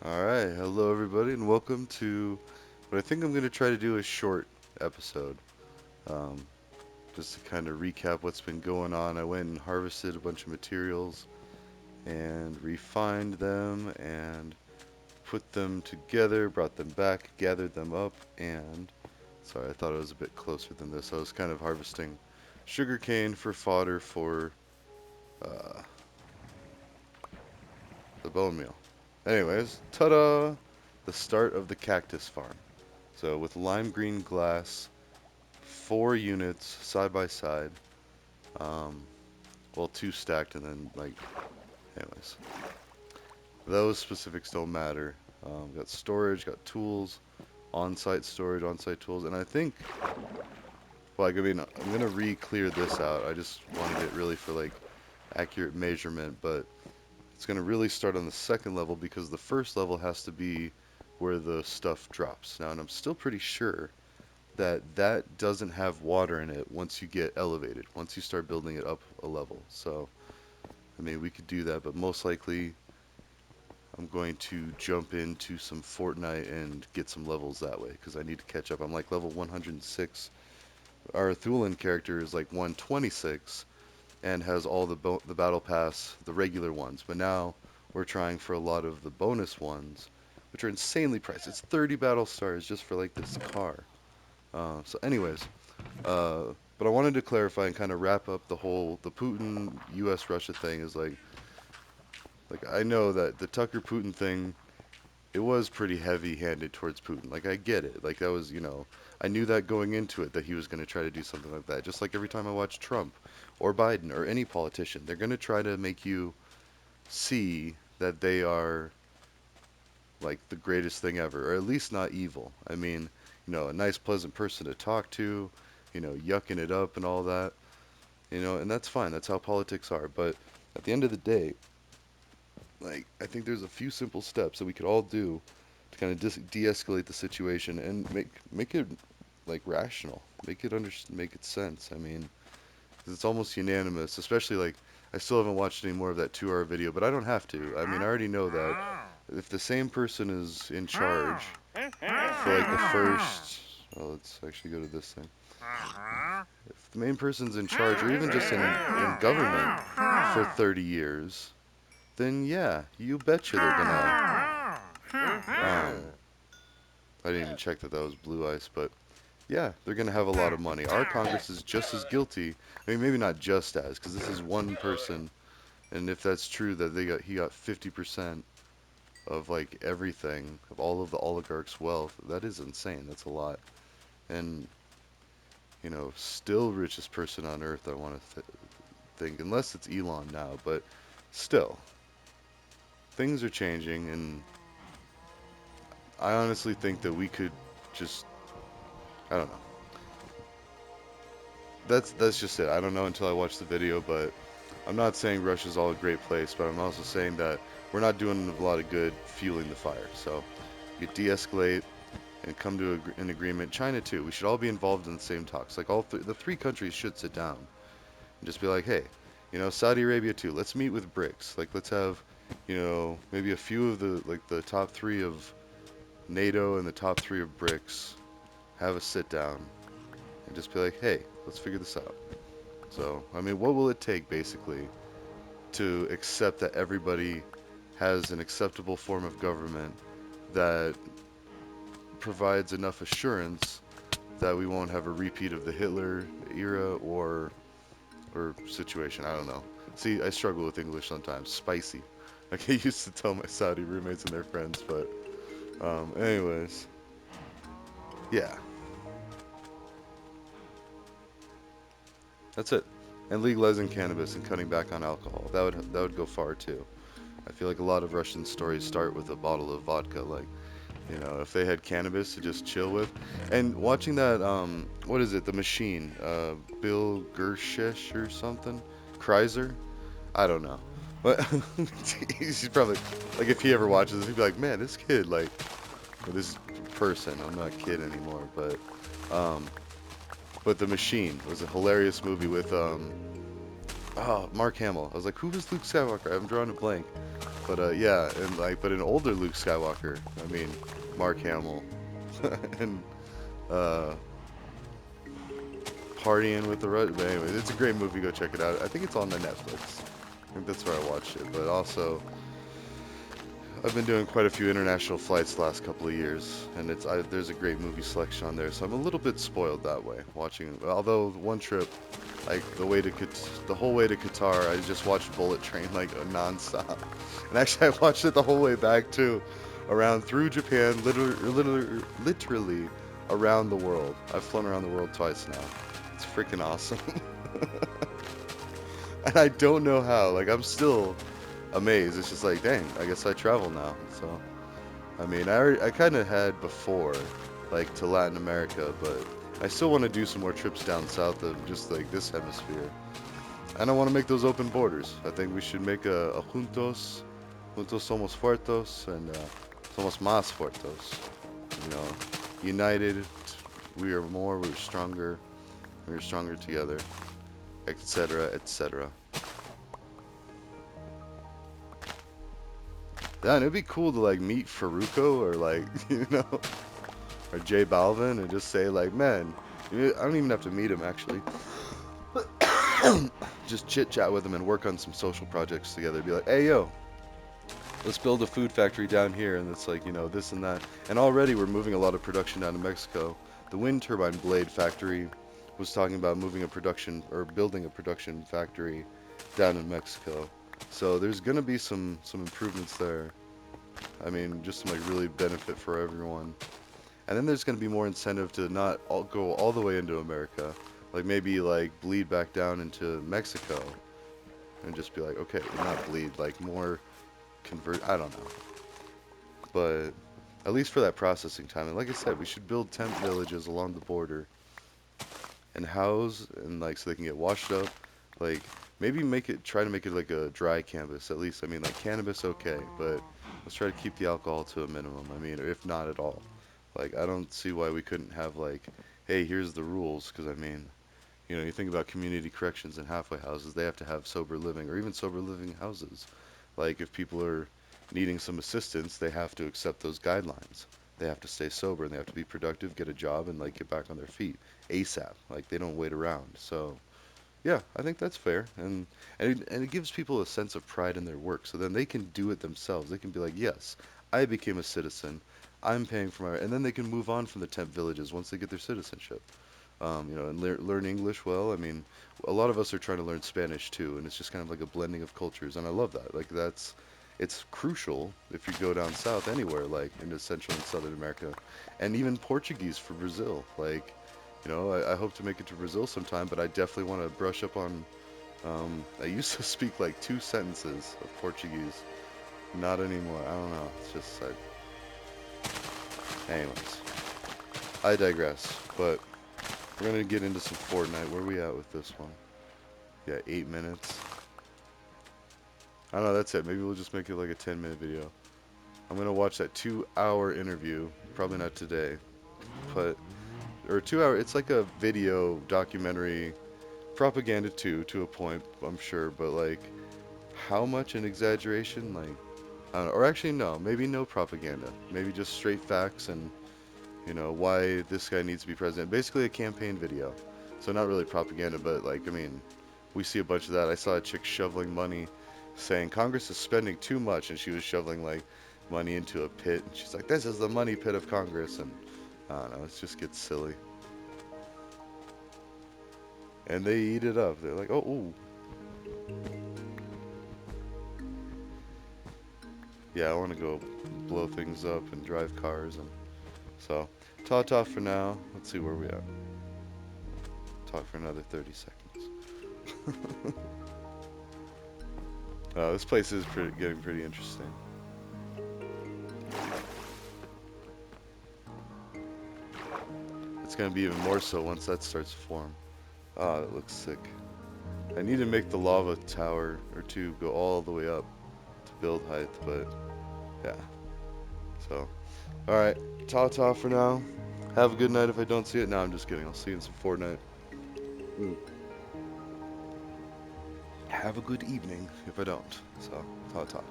Alright, hello everybody, and welcome to what I think I'm going to try to do a short episode. Um, just to kind of recap what's been going on. I went and harvested a bunch of materials and refined them and put them together, brought them back, gathered them up, and sorry, I thought it was a bit closer than this. I was kind of harvesting sugarcane for fodder for uh, the bone meal. Anyways, ta-da! The start of the cactus farm. So with lime green glass, 4 units side by side. Um, well, two stacked and then anyways, those specifics don't matter. Got storage, got tools, on-site storage, on-site tools, and I think, I'm gonna re-clear this out. I just wanted it really for accurate measurement, but it's gonna really start on the second level because the first level has to be where the stuff drops. Now, and I'm still pretty sure that doesn't have water in it once you get elevated, once you start building it up a level. So, I mean, we could do that, but most likely I'm going to jump into some Fortnite and get some levels that way because I need to catch up. I'm like level 106. Our Thulin character is like 126 and has all the battle pass, the regular ones, but now we're trying for a lot of the bonus ones, which are insanely priced. It's 30 battle stars just for like this car. So anyways, Uh, but I wanted to clarify and kind of wrap up the Putin U.S. Russia thing is like I know that the Tucker Putin thing, it was pretty heavy-handed towards Putin. Like I get it. Like that was, I knew that going into it that he was going to try to do something like that. Just like every time I watch Trump or Biden or any politician, they're going to try to make you see that they are like the greatest thing ever, or at least not evil. I mean, a nice, pleasant person to talk to, yucking it up and all that. And that's fine. That's how politics are. But at the end of the day, I think there's a few simple steps that we could all do to kind of de-escalate the situation and make it rational, make it sense. I mean, 'cause it's almost unanimous, especially I still haven't watched any more of that 2 hour video, but I don't have to. I mean, I already know that if the same person is in charge for the first, well, let's actually go to this thing. If the main person's in charge, or even just in government for 30 years, then yeah, you betcha they're gonna. I didn't even check that was blue ice, but yeah, they're gonna have a lot of money. Our Congress is just as guilty. I mean, maybe not just as, because this is one person, and if that's true that he got 50% of everything of all of the oligarchs' wealth, that is insane. That's a lot, and still richest person on earth. I want to think, unless it's Elon now, but still, things are changing, and I honestly think that we could just, I don't know. That's just it. I don't know until I watch the video, but I'm not saying Russia's all a great place, but I'm also saying that we're not doing a lot of good fueling the fire. So you de-escalate and come to an agreement. China too. We should all be involved in the same talks. Like the 3 countries should sit down and just be like, hey, Saudi Arabia too. Let's meet with BRICS. Like let's have, maybe a few of the top 3 of NATO and the top 3 of BRICS have a sit down and just be like, hey, let's figure this out. So, I mean, what will it take basically to accept that everybody has an acceptable form of government that provides enough assurance that we won't have a repeat of the Hitler era or situation? I don't know. See, I struggle with English sometimes. Spicy. I get used to tell my Saudi roommates and their friends, but anyways, yeah, that's it. And legalizing cannabis and cutting back on alcohol. That would go far too. I feel like a lot of Russian stories start with a bottle of vodka, if they had cannabis to just chill with. And watching that, what is it, The Machine, Bill Gershesh or something? Kreiser? I don't know. But he's probably, if he ever watches this, he'd be like, man, this kid, or this person, I'm not a kid anymore, um, but The Machine was a hilarious movie with, Mark Hamill. I was like, who was Luke Skywalker? I'm drawing a blank. But yeah, and like, but an older Luke Skywalker. I mean, Mark Hamill, and uh, partying with the Rush. But anyway, it's a great movie. Go check it out. I think it's on the Netflix. I think that's where I watched it. But also, I've been doing quite a few international flights the last couple of years, and there's a great movie selection on there. So I'm a little bit spoiled that way watching. Although one trip, like the whole way to Qatar, I just watched Bullet Train like nonstop. And actually, I watched it the whole way back too, around through Japan, literally around the world. I've flown around the world twice now. It's freaking awesome. And I don't know how. Like I'm still amazed. It's just like, dang, I guess I travel now. So, I mean, I kind of had before, like to Latin America, but I still want to do some more trips down south of just like this hemisphere. And I want to make those open borders. I think we should make a juntos, juntos somos fuertes, and somos más fuertes. You know, united, we are more, we're stronger together, etc., etc. Yeah, and it'd be cool to like meet Faruko or like, or J Balvin and just say like, man, I don't even have to meet him actually. Just chit chat with him and work on some social projects together. Be like, hey yo, let's build a food factory down here, and it's like, this and that. And already we're moving a lot of production down to Mexico. The wind turbine blade factory was talking about moving a production or building a production factory down in Mexico. So there's gonna be some improvements there. I mean, just to like really benefit for everyone. And then there's gonna be more incentive to not go all the way into America. Like maybe like bleed back down into Mexico and just be like, okay, not bleed, like more convert. I don't know, but at least for that processing time. And like I said, we should build tent villages along the border and house and like so they can get washed up. Like maybe try to make it like a dry canvas at least. I mean, like cannabis, okay, but let's try to keep the alcohol to a minimum. I mean, if not at all. Like I don't see why we couldn't have like, hey, here's the rules. Because I mean, you think about community corrections and halfway houses, they have to have sober living or even sober living houses. Like if people are needing some assistance, they have to accept those guidelines. They have to stay sober and they have to be productive, get a job, and like get back on their feet ASAP. Like they don't wait around. So yeah, I think that's fair, and it gives people a sense of pride in their work. So then they can do it themselves. They can be like, yes, I became a citizen. I'm paying for my, and then they can move on from the tent villages once they get their citizenship. And learn English well. I mean, a lot of us are trying to learn Spanish too, and it's just kind of like a blending of cultures, and I love that. Like it's crucial if you go down south anywhere, like into Central and Southern America, and even Portuguese for Brazil. Like, I hope to make it to Brazil sometime, but I definitely want to brush up on. I used to speak like 2 sentences of Portuguese. Not anymore. I don't know. It's just, anyways, I digress. But we're gonna get into some Fortnite. Where are we at with this one? Yeah, 8 minutes. I don't know. That's it. Maybe we'll just make it like a 10-minute video. I'm gonna watch that 2-hour interview. Probably not today, but or 2 hour. It's like a video documentary, propaganda too, to a point, I'm sure. But like, how much an exaggeration? Like, I don't know. Or actually, no. Maybe no propaganda. Maybe just straight facts and why this guy needs to be president. Basically, a campaign video. So not really propaganda, but like, I mean, we see a bunch of that. I saw a chick shoveling money, saying Congress is spending too much, and she was shoveling like money into a pit, and she's like, "This is the money pit of Congress," and I don't know. It just gets silly. And they eat it up. They're like, "Oh, ooh. Yeah, I want to go blow things up and drive cars." And so, ta-ta for now. Let's see where we are. Talk for another 30 seconds. This place is getting pretty interesting. It's gonna be even more so once that starts to form. Ah, that looks sick. I need to make the lava tower or two go all the way up to build height, but yeah. So, alright, ta-ta for now. Have a good night if I don't see it. No, I'm just kidding. I'll see you in some Fortnite. Mm. Have a good evening if I don't. So, ta-ta.